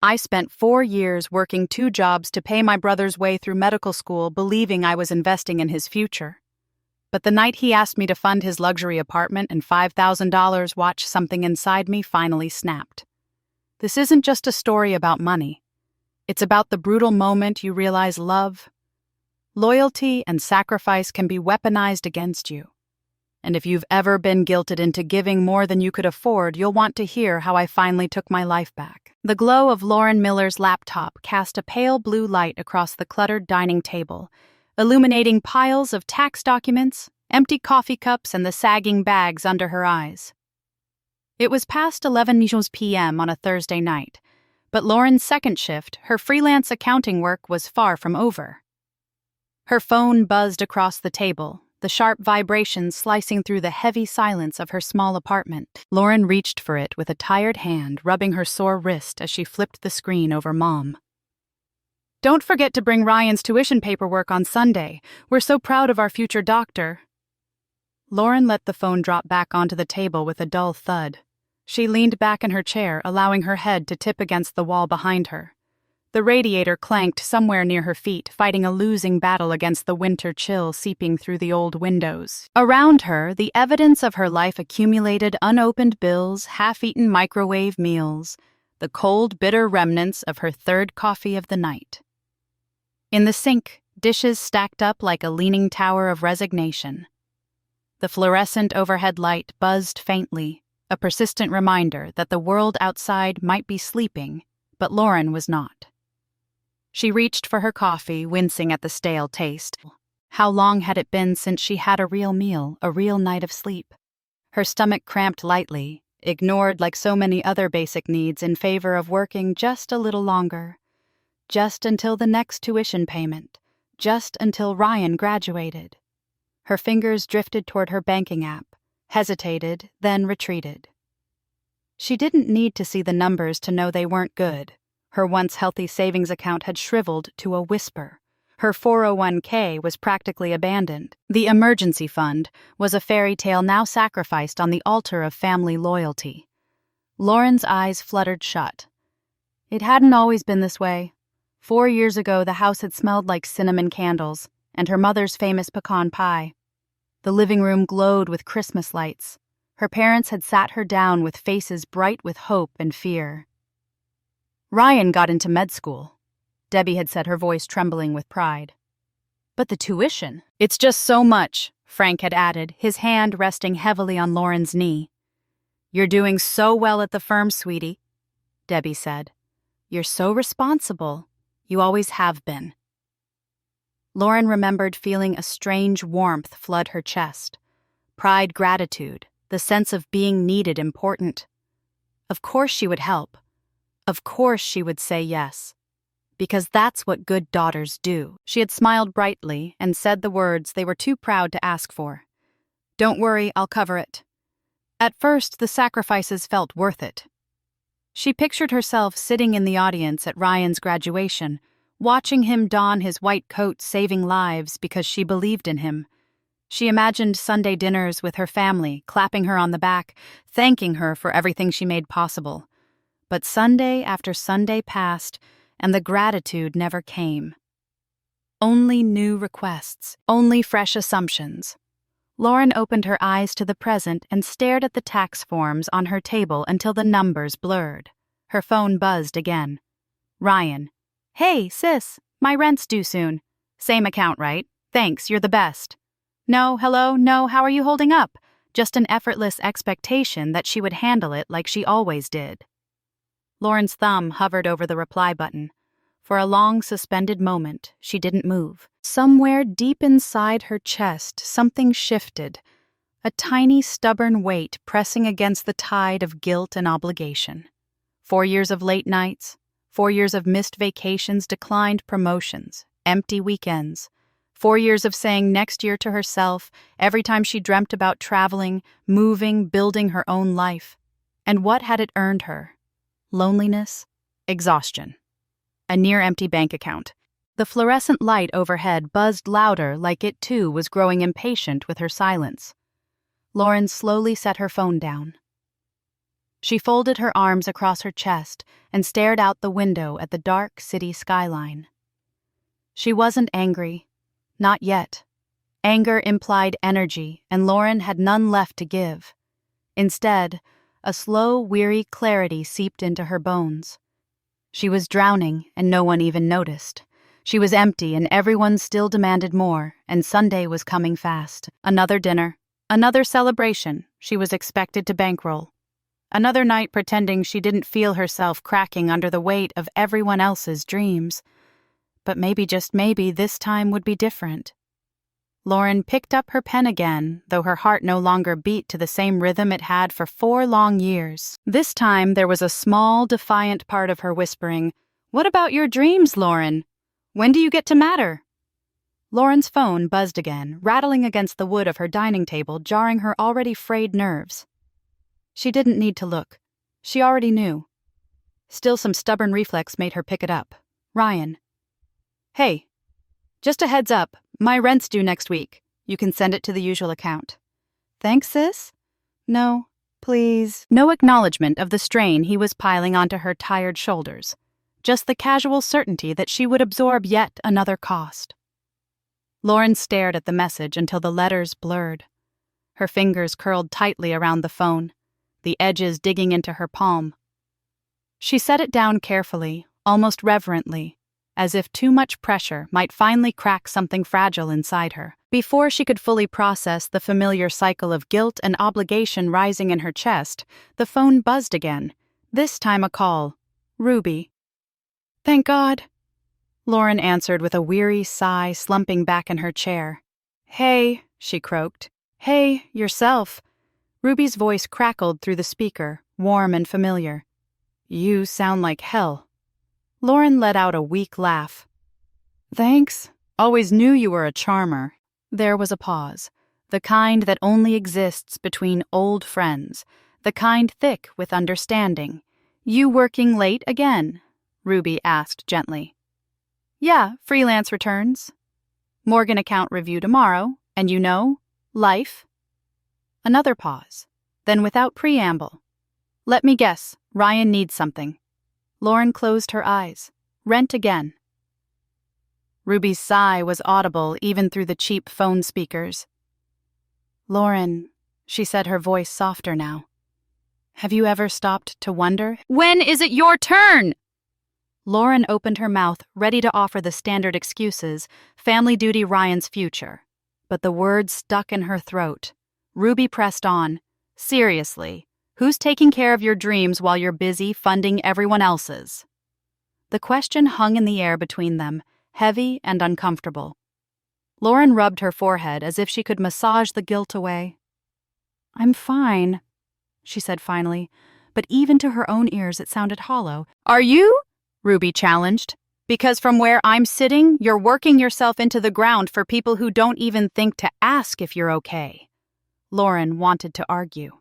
I spent 4 years working 2 jobs to pay my brother's way through medical school, believing I was investing in his future. But the night he asked me to fund his luxury apartment and $5,000 watch, something inside me finally snapped. This isn't just a story about money. It's about the brutal moment you realize love, loyalty, and sacrifice can be weaponized against you. And if you've ever been guilted into giving more than you could afford, you'll want to hear how I finally took my life back. The glow of Lauren Miller's laptop cast a pale blue light across the cluttered dining table, illuminating piles of tax documents, empty coffee cups, and the sagging bags under her eyes. It was past 11 p.m. on a Thursday night, but Lauren's second shift, her freelance accounting work, was far from over. Her phone buzzed across the table, the sharp vibrations slicing through the heavy silence of her small apartment. Lauren reached for it with a tired hand, rubbing her sore wrist as she flipped the screen over Mom. "Don't forget to bring Ryan's tuition paperwork on Sunday. We're so proud of our future doctor." Lauren let the phone drop back onto the table with a dull thud. She leaned back in her chair, allowing her head to tip against the wall behind her. The radiator clanked somewhere near her feet, fighting a losing battle against the winter chill seeping through the old windows. Around her, the evidence of her life accumulated: unopened bills, half-eaten microwave meals, the cold, bitter remnants of her third coffee of the night. In the sink, dishes stacked up like a leaning tower of resignation. The fluorescent overhead light buzzed faintly, a persistent reminder that the world outside might be sleeping, but Lauren was not. She reached for her coffee, wincing at the stale taste. How long had it been since she had a real meal, a real night of sleep? Her stomach cramped lightly, ignored like so many other basic needs in favor of working just a little longer. Just until the next tuition payment. Just until Ryan graduated. Her fingers drifted toward her banking app, hesitated, then retreated. She didn't need to see the numbers to know they weren't good. Her once healthy savings account had shriveled to a whisper. Her 401k was practically abandoned. The emergency fund was a fairy tale now sacrificed on the altar of family loyalty. Lauren's eyes fluttered shut. It hadn't always been this way. 4 years ago, the house had smelled like cinnamon candles and her mother's famous pecan pie. The living room glowed with Christmas lights. Her parents had sat her down with faces bright with hope and fear. Ryan got into med school, Debbie had said, her voice trembling with pride. But the tuition, "It's just so much," Frank had added, his hand resting heavily on Lauren's knee. "You're doing so well at the firm, sweetie," Debbie said. "You're so responsible. You always have been." Lauren remembered feeling a strange warmth flood her chest. Pride, gratitude, the sense of being needed, important. Of course she would help. Of course she would say yes. Because that's what good daughters do. She had smiled brightly and said the words they were too proud to ask for. "Don't worry, I'll cover it." At first, the sacrifices felt worth it. She pictured herself sitting in the audience at Ryan's graduation, watching him don his white coat, saving lives because she believed in him. She imagined Sunday dinners with her family, clapping her on the back, thanking her for everything she made possible. But Sunday after Sunday passed, and the gratitude never came. Only new requests, only fresh assumptions. Lauren opened her eyes to the present and stared at the tax forms on her table until the numbers blurred. Her phone buzzed again. Ryan. "Hey, sis, my rent's due soon. Same account, right? Thanks, you're the best." "No, hello, no, how are you holding up?" Just an effortless expectation that she would handle it like she always did. Lauren's thumb hovered over the reply button. For a long, suspended moment, she didn't move. Somewhere deep inside her chest, something shifted, a tiny, stubborn weight pressing against the tide of guilt and obligation. 4 years of late nights, 4 years of missed vacations, declined promotions, empty weekends, 4 years of saying next year to herself every time she dreamt about traveling, moving, building her own life. And what had it earned her? Loneliness, exhaustion, a near-empty bank account. The fluorescent light overhead buzzed louder, like it too was growing impatient with her silence. Lauren slowly set her phone down. She folded her arms across her chest and stared out the window at the dark city skyline. She wasn't angry. Not yet. Anger implied energy, and Lauren had none left to give. Instead, a slow, weary clarity seeped into her bones. She was drowning, and no one even noticed. She was empty, and everyone still demanded more, and Sunday was coming fast. Another dinner, another celebration she was expected to bankroll. Another night pretending she didn't feel herself cracking under the weight of everyone else's dreams. But maybe, just maybe, this time would be different. Lauren picked up her pen again, though her heart no longer beat to the same rhythm it had for 4 long years. This time there was a small, defiant part of her whispering, "What about your dreams, Lauren? When do you get to matter?" Lauren's phone buzzed again, rattling against the wood of her dining table, jarring her already frayed nerves. She didn't need to look. She already knew. Still, some stubborn reflex made her pick it up. Ryan. "Hey, just a heads up, my rent's due next week. You can send it to the usual account." "Thanks, sis?" "No, please." No acknowledgement of the strain he was piling onto her tired shoulders. Just the casual certainty that she would absorb yet another cost. Lauren stared at the message until the letters blurred. Her fingers curled tightly around the phone, the edges digging into her palm. She set it down carefully, almost reverently, as if too much pressure might finally crack something fragile inside her. Before she could fully process the familiar cycle of guilt and obligation rising in her chest, the phone buzzed again, this time a call. Ruby. "Thank God," Lauren answered with a weary sigh, slumping back in her chair. "Hey," she croaked. "Hey, yourself." Ruby's voice crackled through the speaker, warm and familiar. "You sound like hell." Lauren let out a weak laugh. "Thanks. Always knew you were a charmer." There was a pause, the kind that only exists between old friends, the kind thick with understanding. "You working late again?" Ruby asked gently. "Yeah, freelance returns. Morgan account review tomorrow, and life." Another pause, then without preamble. "Let me guess, Ryan needs something." Lauren closed her eyes. "Rent again." Ruby's sigh was audible even through the cheap phone speakers. "Lauren," she said, her voice softer now. "Have you ever stopped to wonder, when is it your turn?" Lauren opened her mouth, ready to offer the standard excuses, family duty, Ryan's future. But the words stuck in her throat. Ruby pressed on. "Seriously, who's taking care of your dreams while you're busy funding everyone else's?" The question hung in the air between them, heavy and uncomfortable. Lauren rubbed her forehead as if she could massage the guilt away. "I'm fine," she said finally, but even to her own ears it sounded hollow. "Are you?" Ruby challenged. "Because from where I'm sitting, you're working yourself into the ground for people who don't even think to ask if you're okay." Lauren wanted to argue.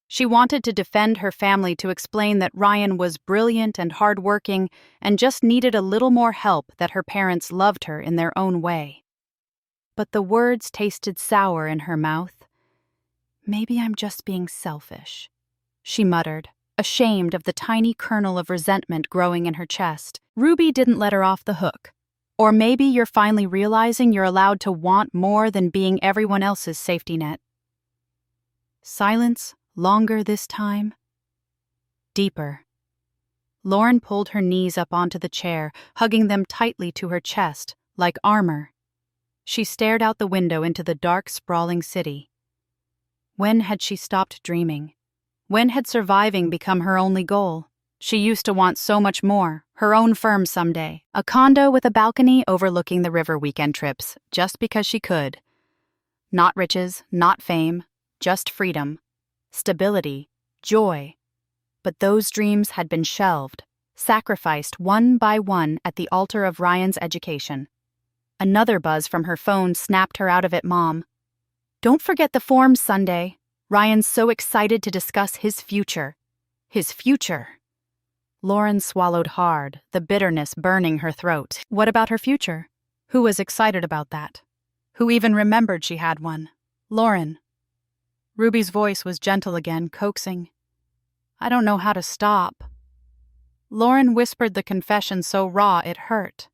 She wanted to defend her family, to explain that Ryan was brilliant and hardworking and just needed a little more help, that her parents loved her in their own way. But the words tasted sour in her mouth. "Maybe I'm just being selfish," she muttered, ashamed of the tiny kernel of resentment growing in her chest. Ruby didn't let her off the hook. "Or maybe you're finally realizing you're allowed to want more than being everyone else's safety net." Silence, longer this time. Deeper. Lauren pulled her knees up onto the chair, hugging them tightly to her chest, like armor. She stared out the window into the dark, sprawling city. When had she stopped dreaming? When had surviving become her only goal? She used to want so much more, her own firm someday, a condo with a balcony overlooking the river weekend trips, just because she could. Not riches, not fame, just freedom, stability, joy. But those dreams had been shelved, sacrificed one by one at the altar of Ryan's education. Another buzz from her phone snapped her out of it. "Mom, don't forget the forms Sunday. Ryan's so excited to discuss his future." His future. Lauren swallowed hard, the bitterness burning her throat. What about her future? Who was excited about that? Who even remembered she had one? Lauren. Ruby's voice was gentle again, coaxing. I don't know how to stop. Lauren whispered the confession so raw it hurt.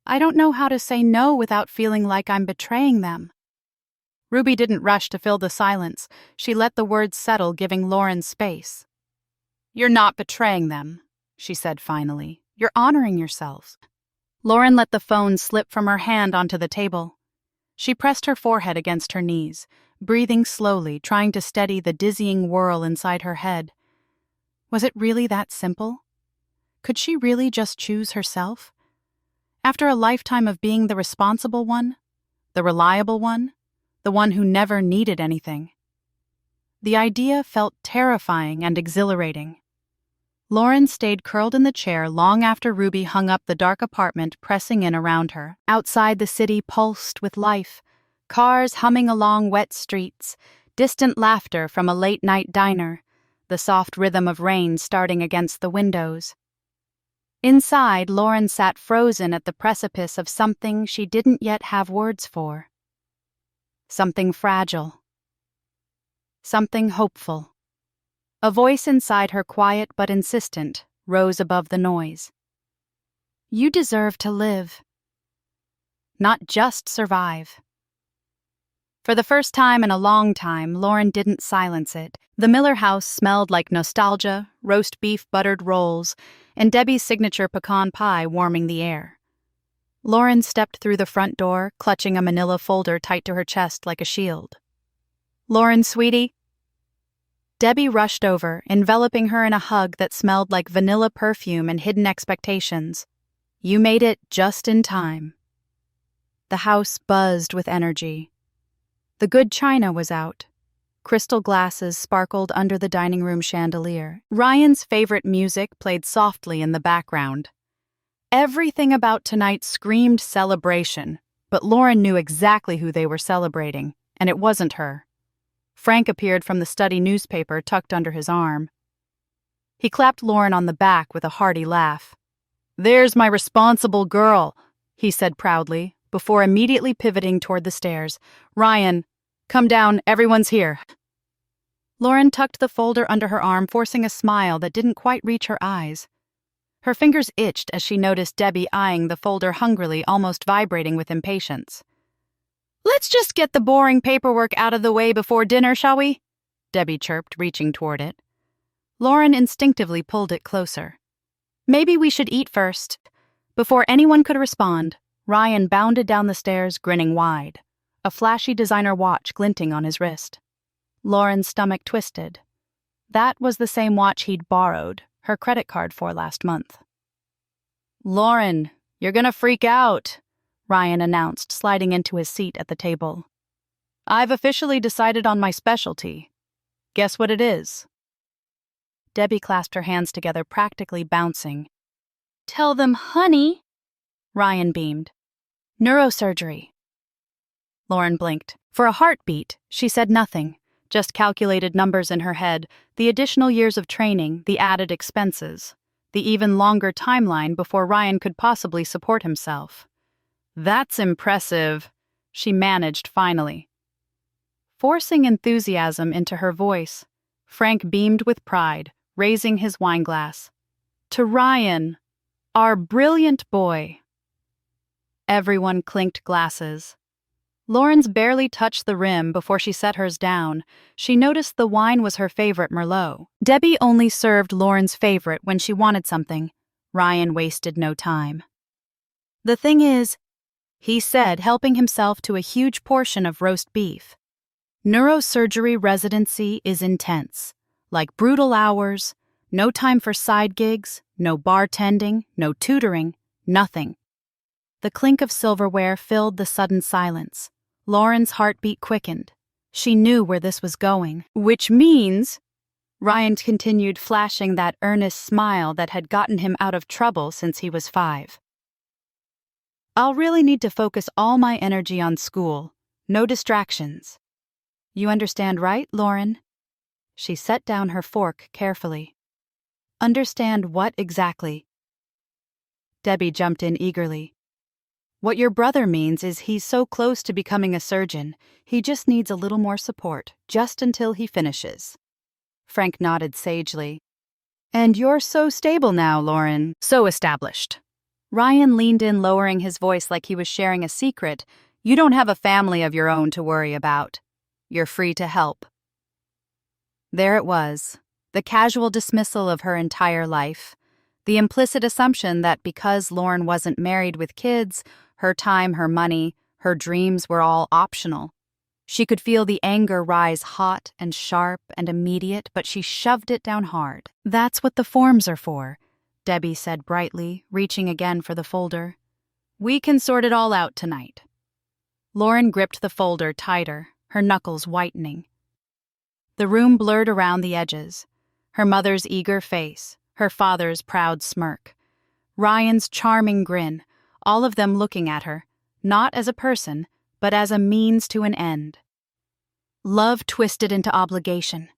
I don't know how to say no without feeling like I'm betraying them. Ruby didn't rush to fill the silence. She let the words settle, giving Lauren space. You're not betraying them, she said finally. You're honoring yourselves. Lauren let the phone slip from her hand onto the table. She pressed her forehead against her knees, breathing slowly, trying to steady the dizzying whirl inside her head. Was it really that simple? Could she really just choose herself? After a lifetime of being the responsible one, the reliable one, the one who never needed anything. The idea felt terrifying and exhilarating. Lauren stayed curled in the chair long after Ruby hung up the dark apartment, pressing in around her. Outside, the city pulsed with life, cars humming along wet streets, distant laughter from a late-night diner, the soft rhythm of rain starting against the windows. Inside, Lauren sat frozen at the precipice of something she didn't yet have words for. Something fragile. Something hopeful. A voice inside her, quiet but insistent, rose above the noise. You deserve to live. Not just survive. For the first time in a long time, Lauren didn't silence it. The Miller house smelled like nostalgia, roast beef buttered rolls, and Debbie's signature pecan pie warming the air. Lauren stepped through the front door, clutching a manila folder tight to her chest like a shield. Lauren, sweetie. Debbie rushed over, enveloping her in a hug that smelled like vanilla perfume and hidden expectations. You made it just in time. The house buzzed with energy. The good china was out. Crystal glasses sparkled under the dining room chandelier. Ryan's favorite music played softly in the background. Everything about tonight screamed celebration, but Lauren knew exactly who they were celebrating, and it wasn't her. Frank appeared from the study newspaper tucked under his arm. He clapped Lauren on the back with a hearty laugh. There's my responsible girl, he said proudly, before immediately pivoting toward the stairs. Ryan, come down, everyone's here. Lauren tucked the folder under her arm, forcing a smile that didn't quite reach her eyes. Her fingers itched as she noticed Debbie eyeing the folder hungrily, almost vibrating with impatience. Let's just get the boring paperwork out of the way before dinner, shall we? Debbie chirped, reaching toward it. Lauren instinctively pulled it closer. Maybe we should eat first. Before anyone could respond, Ryan bounded down the stairs, grinning wide, a flashy designer watch glinting on his wrist. Lauren's stomach twisted. That was the same watch he'd borrowed her credit card for last month. Lauren, you're gonna freak out, Ryan announced, sliding into his seat at the table. I've officially decided on my specialty. Guess what it is? Debbie clasped her hands together, practically bouncing. Tell them, honey, Ryan beamed. Neurosurgery. Lauren blinked. For a heartbeat, she said nothing, just calculated numbers in her head, the additional years of training, the added expenses, the even longer timeline before Ryan could possibly support himself. That's impressive, she managed finally. Forcing enthusiasm into her voice, Frank beamed with pride, raising his wineglass. To Ryan, our brilliant boy. Everyone clinked glasses. Lauren's barely touched the rim before she set hers down. She noticed the wine was her favorite Merlot. Debbie only served Lauren's favorite when she wanted something. Ryan wasted no time. The thing is, he said, helping himself to a huge portion of roast beef. Neurosurgery residency is intense. Like brutal hours, no time for side gigs, no bartending, no tutoring, nothing. The clink of silverware filled the sudden silence. Lauren's heartbeat quickened. She knew where this was going. Which means, Ryan continued, flashing that earnest smile that had gotten him out of trouble since he was 5. I'll really need to focus all my energy on school. No distractions. You understand, right, Lauren? She set down her fork carefully. Understand what exactly? Debbie jumped in eagerly. What your brother means is he's so close to becoming a surgeon, he just needs a little more support, just until he finishes. Frank nodded sagely. And you're so stable now, Lauren. So established. Ryan leaned in, lowering his voice like he was sharing a secret. You don't have a family of your own to worry about. You're free to help. There it was, the casual dismissal of her entire life. The implicit assumption that because Lauren wasn't married with kids, her time, her money, her dreams were all optional. She could feel the anger rise hot and sharp and immediate, but she shoved it down hard. That's what the forms are for, Debbie said brightly, reaching again for the folder. We can sort it all out tonight. Lauren gripped the folder tighter, her knuckles whitening. The room blurred around the edges. Her mother's eager face, her father's proud smirk, Ryan's charming grin, all of them looking at her, not as a person, but as a means to an end. Love twisted into obligation.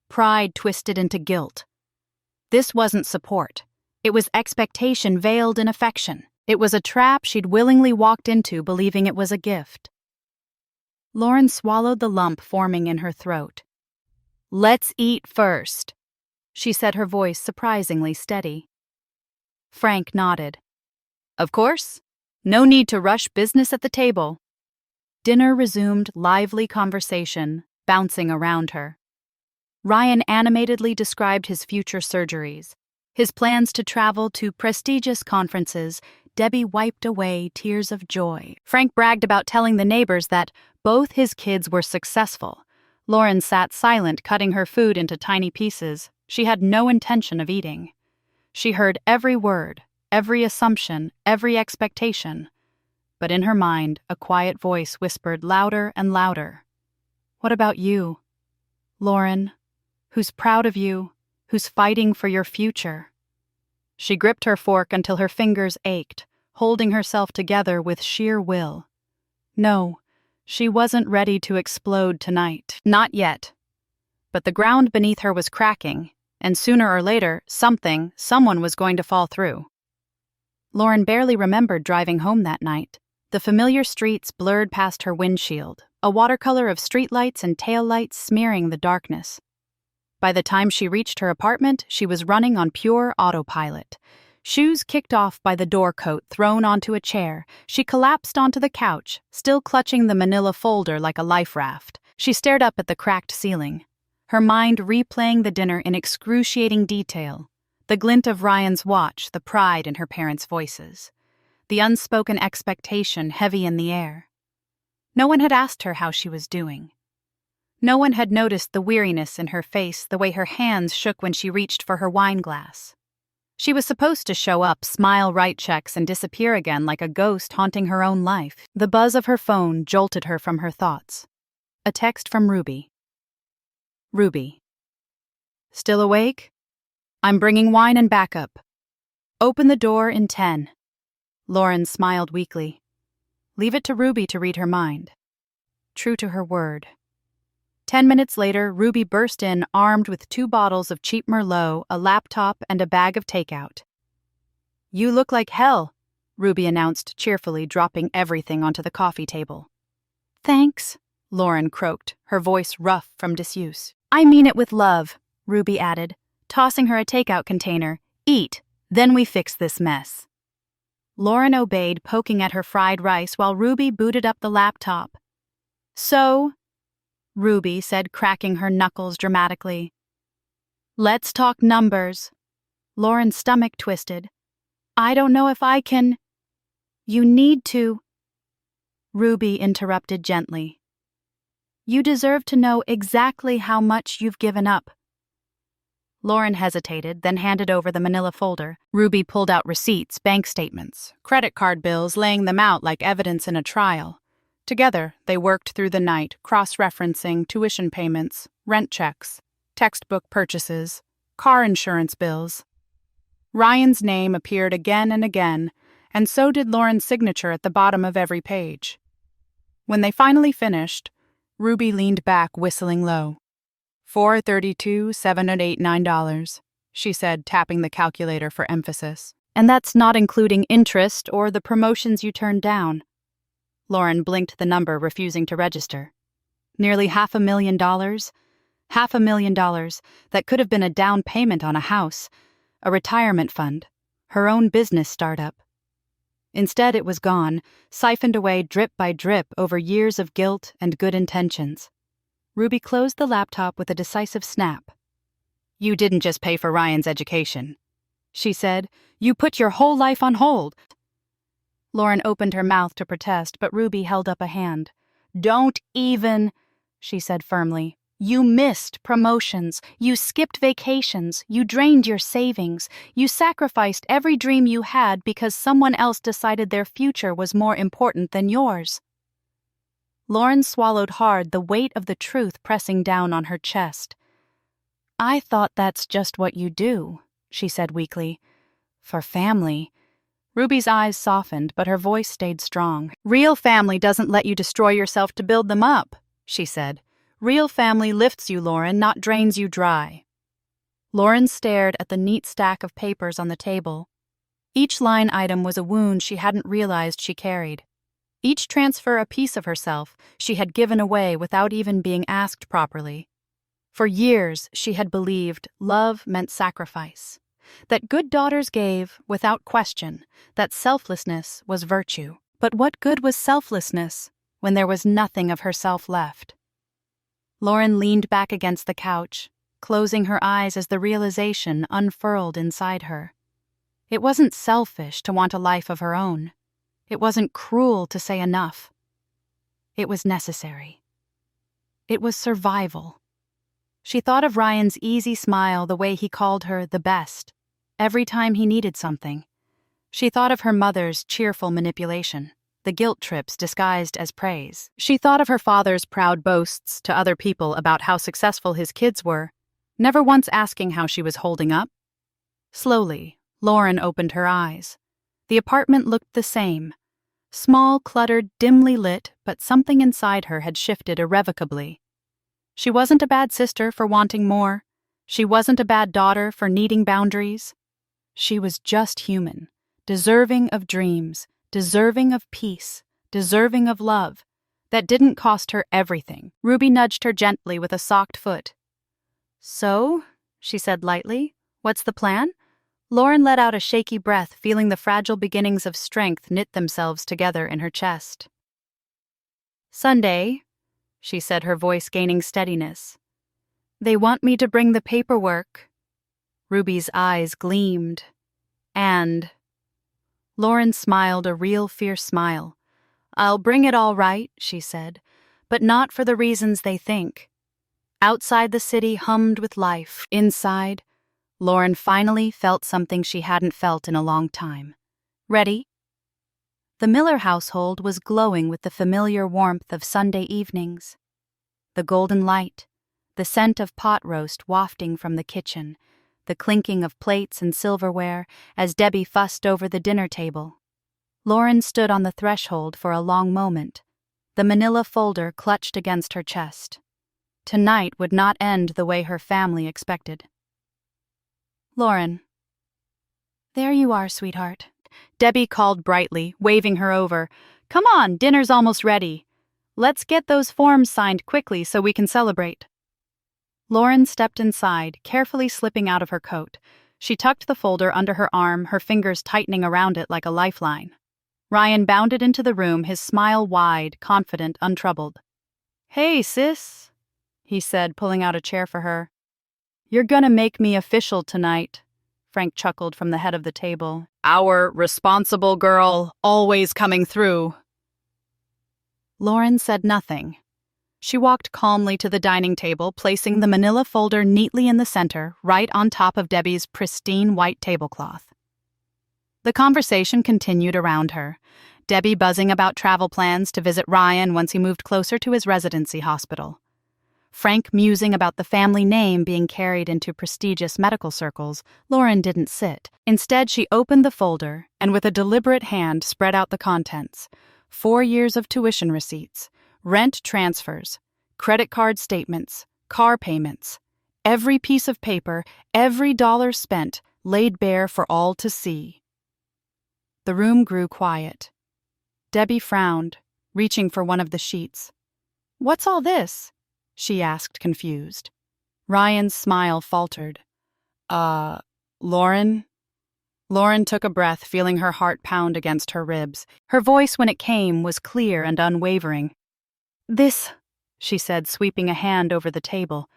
Pride twisted into guilt. This wasn't support. It was expectation veiled in affection. It was a trap she'd willingly walked into, believing it was a gift. Lauren swallowed the lump forming in her throat. Let's eat first, she said, her voice surprisingly steady. Frank nodded. Of course. No need to rush business at the table. Dinner resumed lively conversation, bouncing around her. Ryan animatedly described his future surgeries, his plans to travel to prestigious conferences. Debbie wiped away tears of joy. Frank bragged about telling the neighbors that both his kids were successful. Lauren sat silent, cutting her food into tiny pieces. She had no intention of eating. She heard every word, every assumption, every expectation. But in her mind, a quiet voice whispered louder and louder. What about you, Lauren, who's proud of you, who's fighting for your future? She gripped her fork until her fingers ached, holding herself together with sheer will. No, she wasn't ready to explode tonight. Not yet. But the ground beneath her was cracking, and sooner or later, someone was going to fall through. Lauren barely remembered driving home that night. The familiar streets blurred past her windshield, a watercolor of streetlights and taillights smearing the darkness. By the time she reached her apartment, she was running on pure autopilot. Shoes kicked off by the door coat thrown onto a chair, she collapsed onto the couch, still clutching the manila folder like a life raft. She stared up at the cracked ceiling, her mind replaying the dinner in excruciating detail. The glint of Ryan's watch, the pride in her parents' voices. The unspoken expectation heavy in the air. No one had asked her how she was doing. No one had noticed the weariness in her face, the way her hands shook when she reached for her wine glass. She was supposed to show up, smile, write checks, and disappear again like a ghost haunting her own life. The buzz of her phone jolted her from her thoughts. A text from Ruby. Ruby. Still awake? I'm bringing wine and backup. Open the door in 10. Lauren smiled weakly. Leave it to Ruby to read her mind. True to her word. 10 minutes later, Ruby burst in, armed with 2 bottles of cheap Merlot, a laptop, and a bag of takeout. You look like hell, Ruby announced cheerfully, dropping everything onto the coffee table. Thanks, Lauren croaked, her voice rough from disuse. I mean it with love, Ruby added, tossing her a takeout container. Eat, then we fix this mess. Lauren obeyed, poking at her fried rice while Ruby booted up the laptop. So, Ruby said, cracking her knuckles dramatically. Let's talk numbers. Lauren's stomach twisted. I don't know if I can. You need to. Ruby interrupted gently. You deserve to know exactly how much you've given up. Lauren hesitated, then handed over the manila folder. Ruby pulled out receipts, bank statements, credit card bills, laying them out like evidence in a trial. Together, they worked through the night, cross-referencing tuition payments, rent checks, textbook purchases, car insurance bills. Ryan's name appeared again and again, and so did Lauren's signature at the bottom of every page. When they finally finished, Ruby leaned back, whistling low. $432,789, she said, tapping the calculator for emphasis. And that's not including interest or the promotions you turned down. Lauren blinked the number, refusing to register. Nearly $500,000? $500,000 that could have been a down payment on a house, a retirement fund, her own business startup. Instead, it was gone, siphoned away drip by drip over years of guilt and good intentions. Ruby closed the laptop with a decisive snap. "You didn't just pay for Ryan's education," she said. "You put your whole life on hold." Lauren opened her mouth to protest, but Ruby held up a hand. "Don't even," she said firmly. "You missed promotions, you skipped vacations, you drained your savings, you sacrificed every dream you had because someone else decided their future was more important than yours." Lauren swallowed hard, the weight of the truth pressing down on her chest. "I thought that's just what you do," she said weakly. "For family." Ruby's eyes softened, but her voice stayed strong. "Real family doesn't let you destroy yourself to build them up," she said. "Real family lifts you, Lauren, not drains you dry." Lauren stared at the neat stack of papers on the table. Each line item was a wound she hadn't realized she carried. Each transfer a piece of herself she had given away without even being asked properly. For years, she had believed love meant sacrifice, that good daughters gave without question, that selflessness was virtue. But what good was selflessness when there was nothing of herself left? Lauren leaned back against the couch, closing her eyes as the realization unfurled inside her. It wasn't selfish to want a life of her own. It wasn't cruel to say enough. It was necessary. It was survival. She thought of Ryan's easy smile, the way he called her the best, every time he needed something. She thought of her mother's cheerful manipulation, the guilt trips disguised as praise. She thought of her father's proud boasts to other people about how successful his kids were, never once asking how she was holding up. Slowly, Lauren opened her eyes. The apartment looked the same. Small, cluttered, dimly lit, but something inside her had shifted irrevocably. She wasn't a bad sister for wanting more. She wasn't a bad daughter for needing boundaries. She was just human, deserving of dreams, deserving of peace, deserving of love. That didn't cost her everything. Ruby nudged her gently with a socked foot. "So," she said lightly, "what's the plan?" Lauren let out a shaky breath, feeling the fragile beginnings of strength knit themselves together in her chest. "Sunday," she said, her voice gaining steadiness. "They want me to bring the paperwork." Ruby's eyes gleamed. "And?" Lauren smiled a real fierce smile. "I'll bring it all right," she said, "but not for the reasons they think." Outside the city hummed with life. Inside, Lauren finally felt something she hadn't felt in a long time. "Ready?" The Miller household was glowing with the familiar warmth of Sunday evenings. The golden light, the scent of pot roast wafting from the kitchen, the clinking of plates and silverware as Debbie fussed over the dinner table. Lauren stood on the threshold for a long moment, the manila folder clutched against her chest. Tonight would not end the way her family expected. "Lauren." "There you are, sweetheart," Debbie called brightly, waving her over. "Come on, dinner's almost ready. Let's get those forms signed quickly so we can celebrate." Lauren stepped inside, carefully slipping out of her coat. She tucked the folder under her arm, her fingers tightening around it like a lifeline. Ryan bounded into the room, his smile wide, confident, untroubled. "Hey, sis," he said, pulling out a chair for her. "You're gonna make me official tonight," Frank chuckled from the head of the table. "Our responsible girl, always coming through." Lauren said nothing. She walked calmly to the dining table, placing the manila folder neatly in the center, right on top of Debbie's pristine white tablecloth. The conversation continued around her, Debbie buzzing about travel plans to visit Ryan once he moved closer to his residency hospital. Frank musing about the family name being carried into prestigious medical circles. Lauren didn't sit. Instead, she opened the folder and with a deliberate hand spread out the contents. 4 years of tuition receipts, rent transfers, credit card statements, car payments. Every piece of paper, every dollar spent, laid bare for all to see. The room grew quiet. Debbie frowned, reaching for one of the sheets. "What's all this?" she asked, confused. Ryan's smile faltered. Lauren? Lauren took a breath, feeling her heart pound against her ribs. Her voice, when it came, was clear and unwavering. "This," she said, sweeping a hand over the table,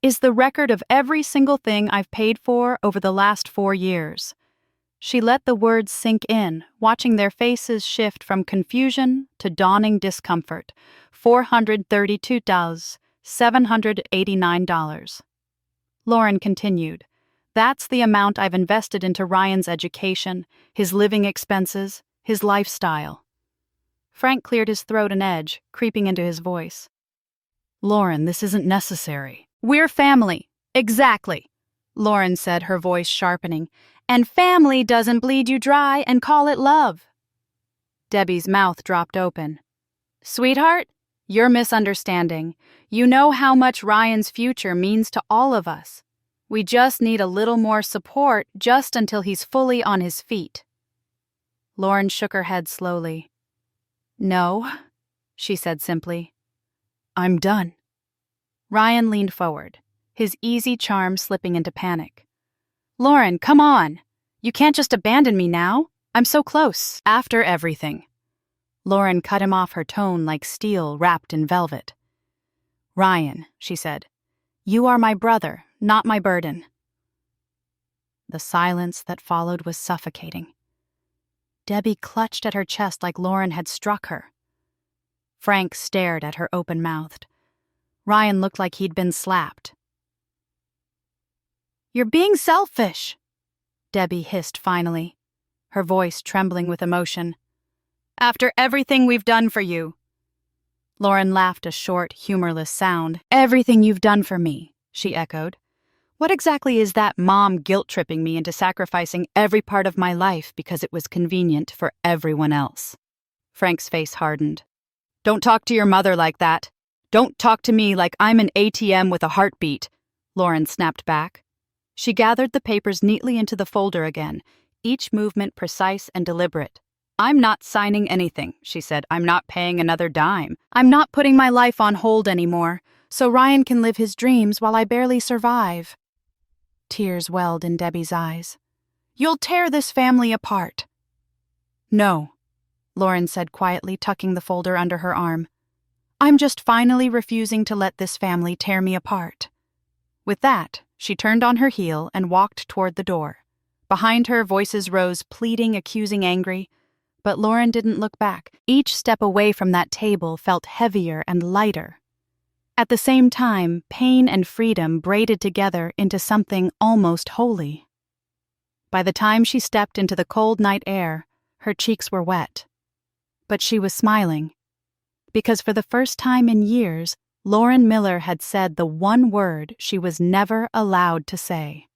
"is the record of every single thing I've paid for over the last 4 years." She let the words sink in, watching their faces shift from confusion to dawning discomfort. $432,789. Lauren continued. "That's the amount I've invested into Ryan's education, his living expenses, his lifestyle." Frank cleared his throat an edge, creeping into his voice. "Lauren, this isn't necessary." "We're family." "Exactly," Lauren said, her voice sharpening. "And family doesn't bleed you dry and call it love." Debbie's mouth dropped open. "Sweetheart, you're misunderstanding. You know how much Ryan's future means to all of us. We just need a little more support just until he's fully on his feet." Lauren shook her head slowly. "No," she said simply. "I'm done." Ryan leaned forward, his easy charm slipping into panic. "Lauren, come on. You can't just abandon me now. I'm so close. After everything." Lauren cut him off, her tone like steel wrapped in velvet. "Ryan," she said, "you are my brother, not my burden." The silence that followed was suffocating. Debbie clutched at her chest like Lauren had struck her. Frank stared at her open-mouthed. Ryan looked like he'd been slapped. "You're being selfish," Debbie hissed finally, her voice trembling with emotion. "After everything we've done for you." Lauren laughed a short, humorless sound. "Everything you've done for me," she echoed. "What exactly is that mom guilt-tripping me into sacrificing every part of my life because it was convenient for everyone else?" Frank's face hardened. "Don't talk to your mother like that. Don't talk to me like I'm an ATM with a heartbeat," Lauren snapped back. She gathered the papers neatly into the folder again, each movement precise and deliberate. "I'm not signing anything," she said. "I'm not paying another dime. I'm not putting my life on hold anymore, so Ryan can live his dreams while I barely survive." Tears welled in Debbie's eyes. "You'll tear this family apart." "No," Lauren said quietly, tucking the folder under her arm. "I'm just finally refusing to let this family tear me apart." With that, she turned on her heel and walked toward the door. Behind her, voices rose, pleading, accusing, angry. But Lauren didn't look back. Each step away from that table felt heavier and lighter. At the same time, pain and freedom braided together into something almost holy. By the time she stepped into the cold night air, her cheeks were wet. But she was smiling. Because for the first time in years, Lauren Miller had said the one word she was never allowed to say.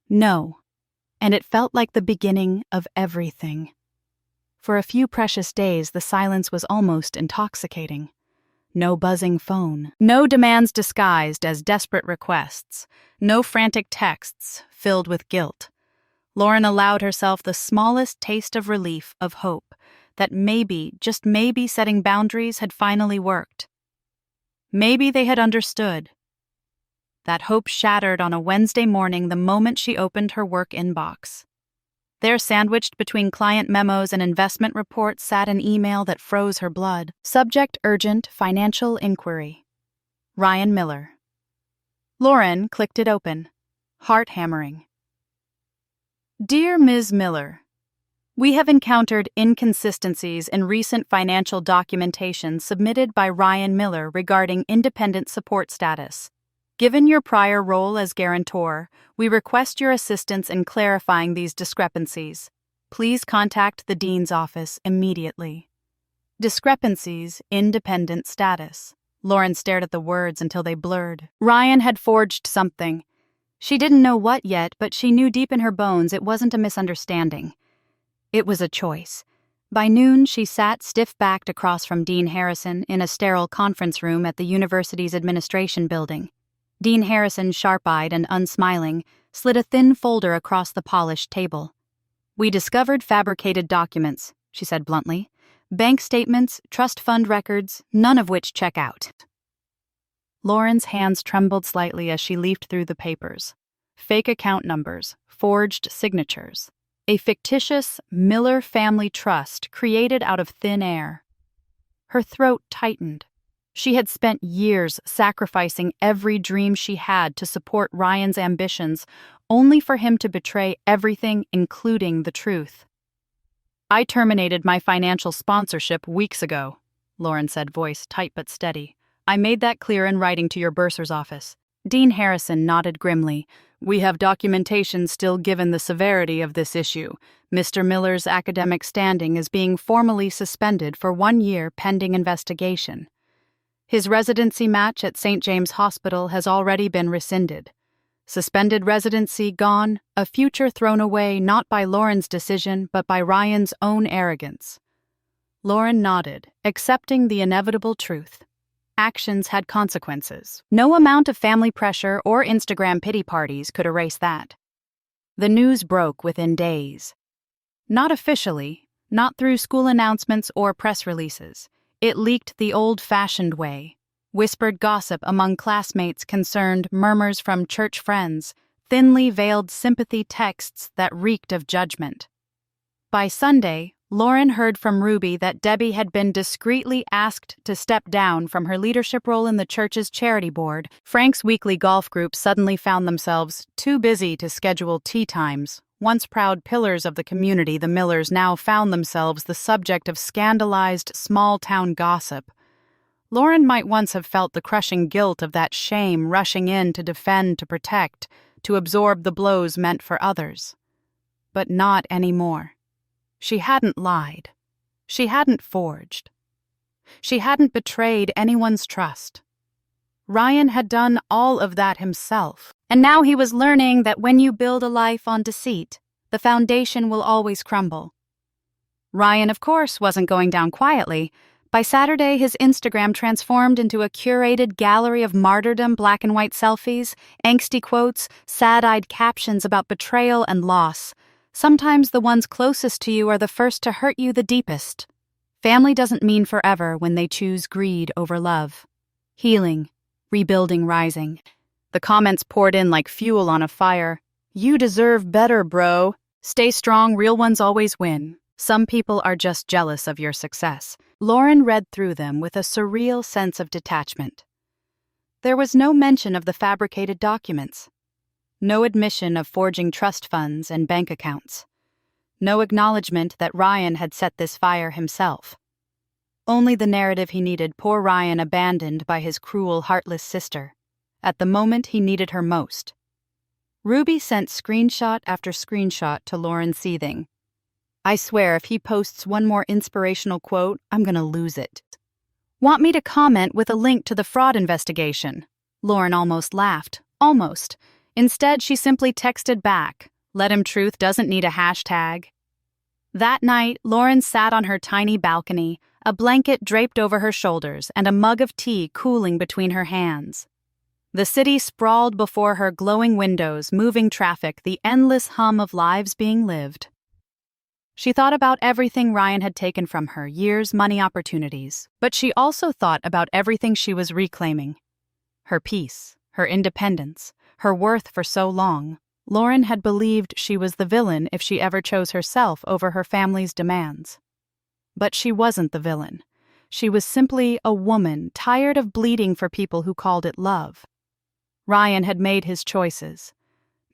No. And it felt like the beginning of everything. For a few precious days, the silence was almost intoxicating. No buzzing phone, no demands disguised as desperate requests, no frantic texts filled with guilt. Lauren allowed herself the smallest taste of relief, of hope, that maybe, just maybe, setting boundaries had finally worked. Maybe they had understood. That hope shattered on a Wednesday morning the moment she opened her work inbox. There, sandwiched between client memos and investment reports, sat an email that froze her blood. Subject: urgent financial inquiry. Ryan Miller. Lauren clicked it open, heart hammering. Dear Ms. Miller, we have encountered inconsistencies in recent financial documentation submitted by Ryan Miller regarding independent support status. Given your prior role as guarantor, we request your assistance in clarifying these discrepancies. Please contact the Dean's office immediately. Discrepancies, independent status. Lauren stared at the words until they blurred. Ryan had forged something. She didn't know what yet, but she knew deep in her bones it wasn't a misunderstanding. It was a choice. By noon, she sat stiff-backed across from Dean Harrison in a sterile conference room at the university's administration building. Dean Harrison, sharp-eyed and unsmiling, slid a thin folder across the polished table. "We discovered fabricated documents," she said bluntly. "Bank statements, trust fund records, none of which check out." Lauren's hands trembled slightly as she leafed through the papers. Fake account numbers, forged signatures. A fictitious Miller family trust created out of thin air. Her throat tightened. She had spent years sacrificing every dream she had to support Ryan's ambitions, only for him to betray everything, including the truth. "I terminated my financial sponsorship weeks ago," Lauren said, voice tight but steady. "I made that clear in writing to your bursar's office." Dean Harrison nodded grimly. "We have documentation still given the severity of this issue. Mr. Miller's academic standing is being formally suspended for 1 year pending investigation. His residency match at St. James Hospital has already been rescinded. Suspended residency gone, a future thrown away not by Lauren's decision but by Ryan's own arrogance." Lauren nodded, accepting the inevitable truth. Actions had consequences. No amount of family pressure or Instagram pity parties could erase that. The news broke within days. Not officially, not through school announcements or press releases. It leaked the old-fashioned way. Whispered gossip among classmates concerned murmurs from church friends, thinly veiled sympathy texts that reeked of judgment. By Sunday, Lauren heard from Ruby that Debbie had been discreetly asked to step down from her leadership role in the church's charity board. Frank's weekly golf group suddenly found themselves too busy to schedule tea times. Once proud pillars of the community, the Millers now found themselves the subject of scandalized small-town gossip. Lauren might once have felt the crushing guilt of that shame rushing in to defend, to protect, to absorb the blows meant for others. But not anymore. She hadn't lied. She hadn't forged. She hadn't betrayed anyone's trust. Ryan had done all of that himself, and now he was learning that when you build a life on deceit, the foundation will always crumble. Ryan, of course, wasn't going down quietly. By Saturday, his Instagram transformed into a curated gallery of martyrdom black-and-white selfies, angsty quotes, sad-eyed captions about betrayal and loss. Sometimes the ones closest to you are the first to hurt you the deepest. Family doesn't mean forever when they choose greed over love. Healing, rebuilding, rising. The comments poured in like fuel on a fire. "You deserve better, bro. Stay strong, real ones always win. Some people are just jealous of your success." Lauren read through them with a surreal sense of detachment. There was no mention of the fabricated documents. No admission of forging trust funds and bank accounts. No acknowledgement that Ryan had set this fire himself. Only the narrative he needed, poor Ryan abandoned by his cruel, heartless sister, at the moment he needed her most. Ruby sent screenshot after screenshot to Lauren, seething. "I swear if he posts one more inspirational quote, I'm gonna lose it." "Want me to comment with a link to the fraud investigation?" Lauren almost laughed. Almost. Instead, she simply texted back, "Let him truth doesn't need a hashtag." That night, Lauren sat on her tiny balcony, a blanket draped over her shoulders and a mug of tea cooling between her hands. The city sprawled before her glowing windows, moving traffic, the endless hum of lives being lived. She thought about everything Ryan had taken from her, years, money, opportunities. But she also thought about everything she was reclaiming. Her peace, her independence, her worth for so long. Lauren had believed she was the villain if she ever chose herself over her family's demands. But she wasn't the villain. She was simply a woman tired of bleeding for people who called it love. Ryan had made his choices.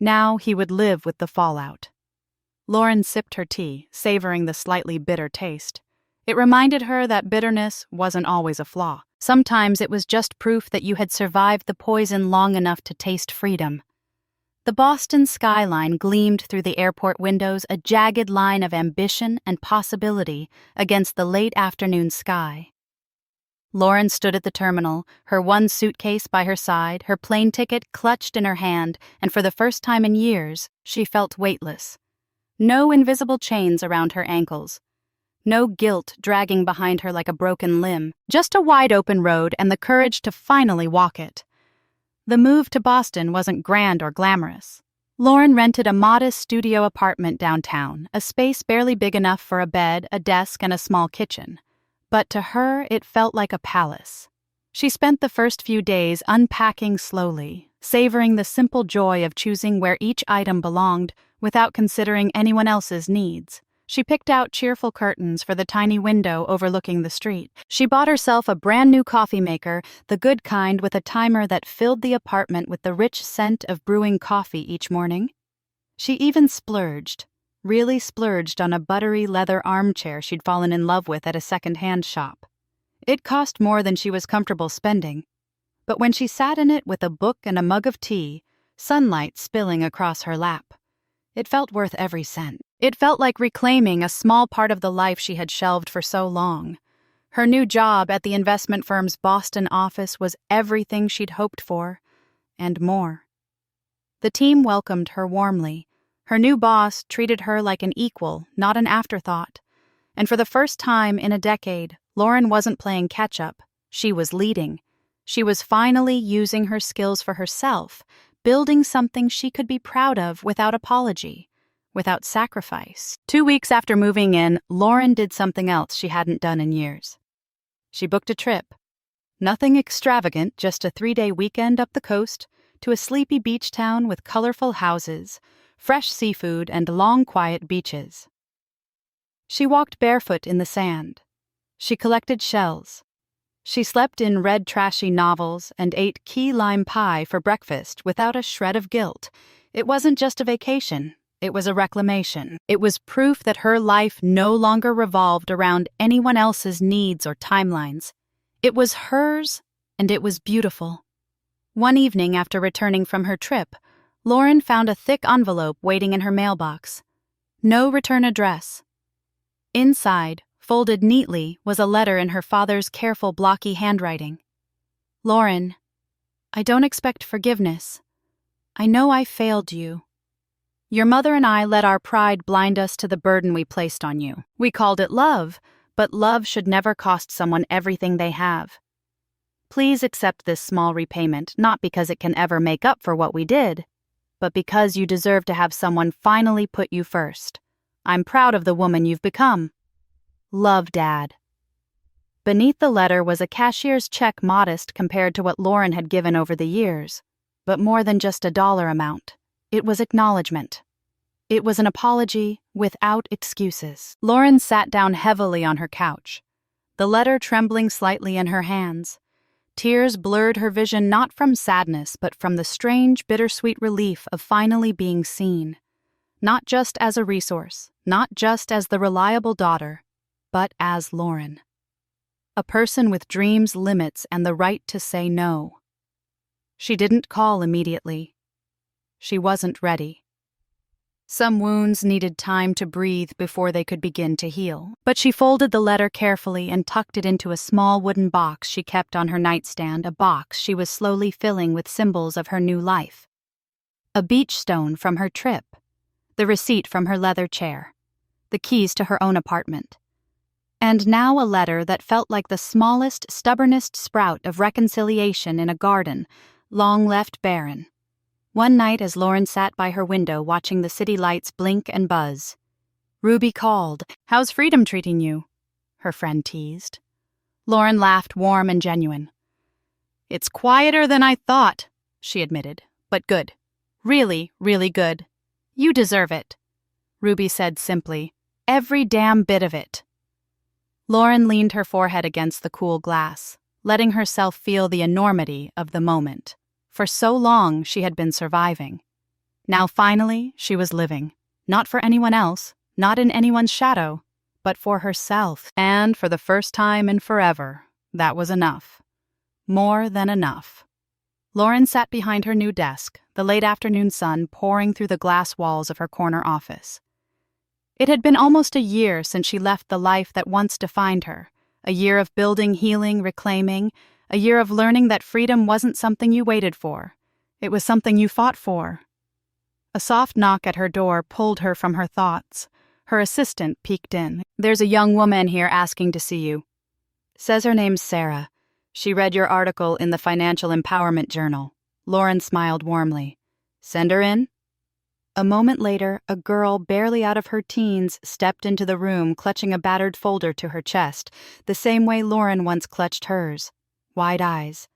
Now he would live with the fallout. Lauren sipped her tea, savoring the slightly bitter taste. It reminded her that bitterness wasn't always a flaw. Sometimes it was just proof that you had survived the poison long enough to taste freedom. The Boston skyline gleamed through the airport windows, a jagged line of ambition and possibility against the late afternoon sky. Lauren stood at the terminal, her one suitcase by her side, her plane ticket clutched in her hand, and for the first time in years, she felt weightless. No invisible chains around her ankles. No guilt dragging behind her like a broken limb, just a wide-open road and the courage to finally walk it. The move to Boston wasn't grand or glamorous. Lauren rented a modest studio apartment downtown, a space barely big enough for a bed, a desk, and a small kitchen. But to her, it felt like a palace. She spent the first few days unpacking slowly, savoring the simple joy of choosing where each item belonged without considering anyone else's needs. She picked out cheerful curtains for the tiny window overlooking the street. She bought herself a brand new coffee maker, the good kind with a timer that filled the apartment with the rich scent of brewing coffee each morning. She even splurged, really splurged on a buttery leather armchair she'd fallen in love with at a second-hand shop. It cost more than she was comfortable spending, but when she sat in it with a book and a mug of tea, sunlight spilling across her lap, it felt worth every cent. It felt like reclaiming a small part of the life she had shelved for so long. Her new job at the investment firm's Boston office was everything she'd hoped for, and more. The team welcomed her warmly. Her new boss treated her like an equal, not an afterthought. And for the first time in a decade, Lauren wasn't playing catch-up. She was leading. She was finally using her skills for herself, building something she could be proud of without apology, without sacrifice. 2 weeks after moving in, Lauren did something else she hadn't done in years. She booked a trip. Nothing extravagant, just a 3-day weekend up the coast to a sleepy beach town with colorful houses, fresh seafood, and long, quiet beaches. She walked barefoot in the sand. She collected shells. She slept in red trashy novels and ate key lime pie for breakfast without a shred of guilt. It wasn't just a vacation. It was a reclamation. It was proof that her life no longer revolved around anyone else's needs or timelines. It was hers, and it was beautiful. One evening after returning from her trip, Lauren found a thick envelope waiting in her mailbox. No return address. Inside, folded neatly, was a letter in her father's careful, blocky handwriting. Lauren, I don't expect forgiveness. I know I failed you. Your mother and I let our pride blind us to the burden we placed on you. We called it love, but love should never cost someone everything they have. Please accept this small repayment, not because it can ever make up for what we did, but because you deserve to have someone finally put you first. I'm proud of the woman you've become. Love, Dad. Beneath the letter was a cashier's check modest compared to what Lauren had given over the years, but more than just a dollar amount. It was acknowledgement. It was an apology without excuses. Lauren sat down heavily on her couch, the letter trembling slightly in her hands. Tears blurred her vision not from sadness but from the strange, bittersweet relief of finally being seen. Not just as a resource, not just as the reliable daughter, but as Lauren. A person with dreams, limits, and the right to say no. She didn't call immediately. She wasn't ready. Some wounds needed time to breathe before they could begin to heal, but she folded the letter carefully and tucked it into a small wooden box she kept on her nightstand, a box she was slowly filling with symbols of her new life. A beach stone from her trip, the receipt from her leather chair, the keys to her own apartment. And now a letter that felt like the smallest, stubbornest sprout of reconciliation in a garden, long left barren. One night as Lauren sat by her window watching the city lights blink and buzz, Ruby called. "How's freedom treating you?" her friend teased. Lauren laughed, warm and genuine. "It's quieter than I thought," she admitted, "but good. Really, really good. You deserve it." Ruby said simply, "Every damn bit of it." Lauren leaned her forehead against the cool glass, letting herself feel the enormity of the moment. For so long, she had been surviving. Now finally, she was living. Not for anyone else, not in anyone's shadow, but for herself. And for the first time in forever, that was enough. More than enough. Lauren sat behind her new desk, the late afternoon sun pouring through the glass walls of her corner office. It had been almost a year since she left the life that once defined her, a year of building, healing, reclaiming, a year of learning that freedom wasn't something you waited for. It was something you fought for. A soft knock at her door pulled her from her thoughts. Her assistant peeked in. "There's a young woman here asking to see you. Says her name's Sarah. She read your article in the Financial Empowerment Journal." Lauren smiled warmly. "Send her in?" A moment later, a girl barely out of her teens stepped into the room clutching a battered folder to her chest, the same way Lauren once clutched hers. wide eyes,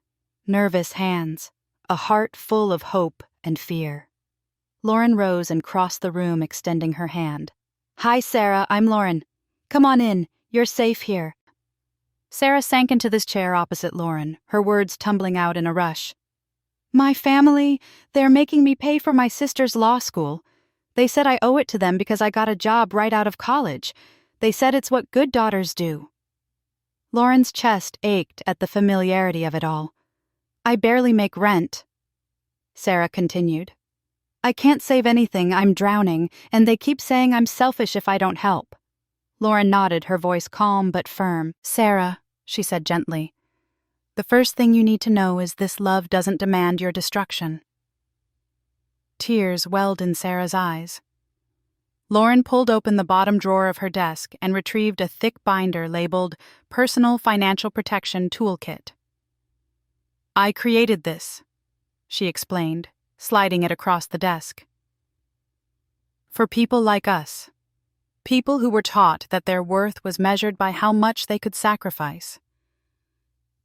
nervous hands, a heart full of hope and fear. Lauren rose and crossed the room, extending her hand. "Hi, Sarah, I'm Lauren. Come on in, you're safe here." Sarah sank into this chair opposite Lauren, her words tumbling out in a rush. "My family, they're making me pay for my sister's law school. They said I owe it to them because I got a job right out of college. They said it's what good daughters do." Lauren's chest ached at the familiarity of it all. "I barely make rent." Sarah continued. "I can't save anything, I'm drowning, and they keep saying I'm selfish if I don't help." Lauren nodded, her voice calm but firm. "Sarah," she said gently, "the first thing you need to know is this love doesn't demand your destruction." Tears welled in Sarah's eyes. Lauren pulled open the bottom drawer of her desk and retrieved a thick binder labeled Personal Financial Protection Toolkit. "I created this," she explained, sliding it across the desk. "For people like us. People who were taught that their worth was measured by how much they could sacrifice."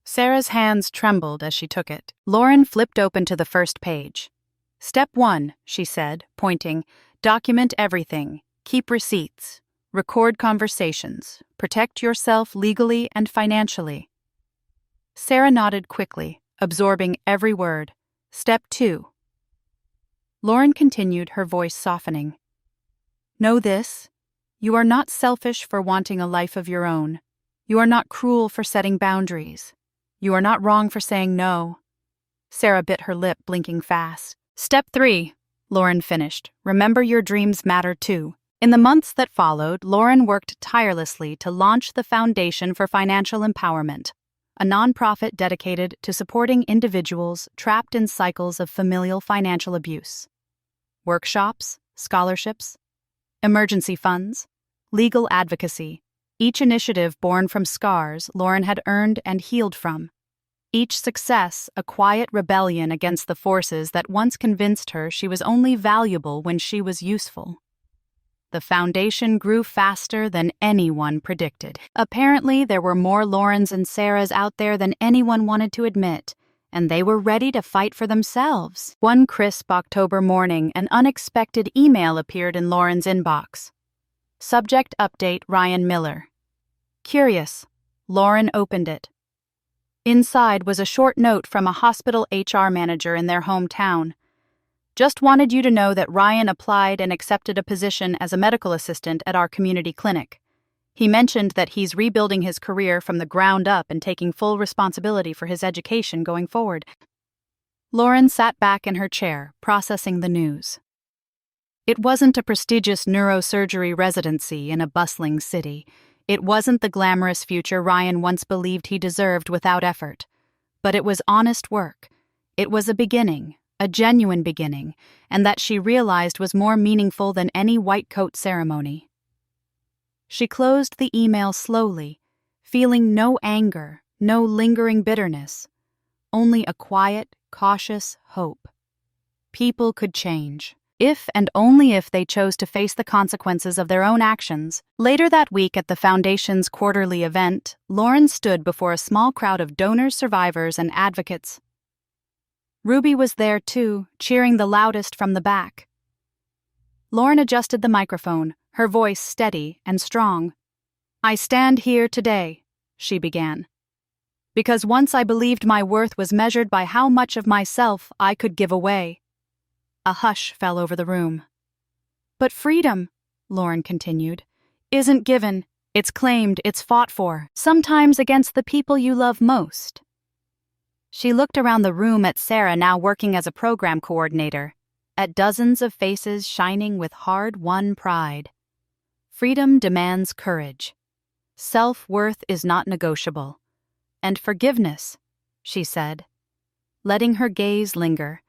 Sarah's hands trembled as she took it. Lauren flipped open to the first page. "Step 1, she said, pointing, "document everything, keep receipts, record conversations, protect yourself legally and financially." Sarah nodded quickly, absorbing every word. "Step 2." Lauren continued, her voice softening. "Know this. You are not selfish for wanting a life of your own. You are not cruel for setting boundaries. You are not wrong for saying no." Sarah bit her lip, blinking fast. "Step 3, Lauren finished. "Remember your dreams matter too." In the months that followed, Lauren worked tirelessly to launch the Foundation for Financial Empowerment, a nonprofit dedicated to supporting individuals trapped in cycles of familial financial abuse. Workshops, scholarships, emergency funds, legal advocacy, each initiative born from scars Lauren had earned and healed from. Each success a quiet rebellion against the forces that once convinced her she was only valuable when she was useful. The foundation grew faster than anyone predicted. Apparently, there were more Laurens and Sarahs out there than anyone wanted to admit, and they were ready to fight for themselves. One crisp October morning, an unexpected email appeared in Lauren's inbox. Subject update: Ryan Miller. Curious, Lauren opened it. Inside was a short note from a hospital HR manager in their hometown. "Just wanted you to know that Ryan applied and accepted a position as a medical assistant at our community clinic. He mentioned that he's rebuilding his career from the ground up and taking full responsibility for his education going forward." Lauren sat back in her chair, processing the news. It wasn't a prestigious neurosurgery residency in a bustling city. It wasn't the glamorous future Ryan once believed he deserved without effort. But it was honest work. It was a beginning, a genuine beginning, and that she realized was more meaningful than any white coat ceremony. She closed the email slowly, feeling no anger, no lingering bitterness, only a quiet, cautious hope. People could change, if and only if they chose to face the consequences of their own actions. Later that week at the Foundation's quarterly event, Lauren stood before a small crowd of donors, survivors, and advocates. Ruby was there too, cheering the loudest from the back. Lauren adjusted the microphone, her voice steady and strong. "I stand here today," she began, "because once I believed my worth was measured by how much of myself I could give away." A hush fell over the room. "But freedom," Lauren continued, "isn't given. It's claimed, it's fought for, sometimes against the people you love most." She looked around the room at Sarah, now working as a program coordinator, at dozens of faces shining with hard-won pride. Freedom demands courage. Self-worth is not negotiable. And forgiveness, she said, letting her gaze linger,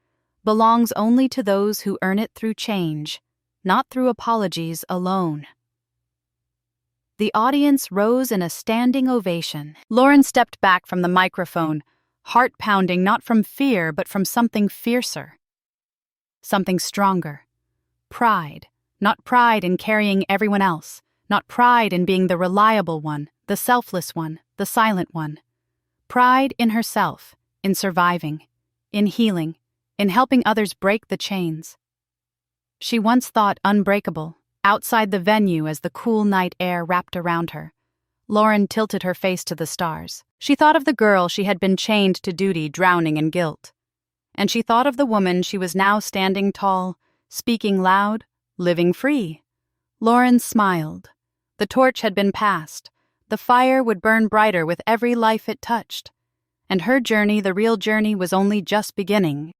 belongs only to those who earn it through change, not through apologies alone. The audience rose in a standing ovation. Lauren stepped back from the microphone, heart pounding not from fear but from something fiercer. Something stronger. Pride. Not pride in carrying everyone else. Not pride in being the reliable one, the selfless one, the silent one. pride in herself, in surviving, in healing, in helping others break the chains. She once thought unbreakable, outside the venue as the cool night air wrapped around her. Lauren tilted her face to the stars. She thought of the girl she had been chained to duty, drowning in guilt. And she thought of the woman she was now standing tall, speaking loud, living free. Lauren smiled. The torch had been passed. The fire would burn brighter with every life it touched. And her journey, the real journey, was only just beginning.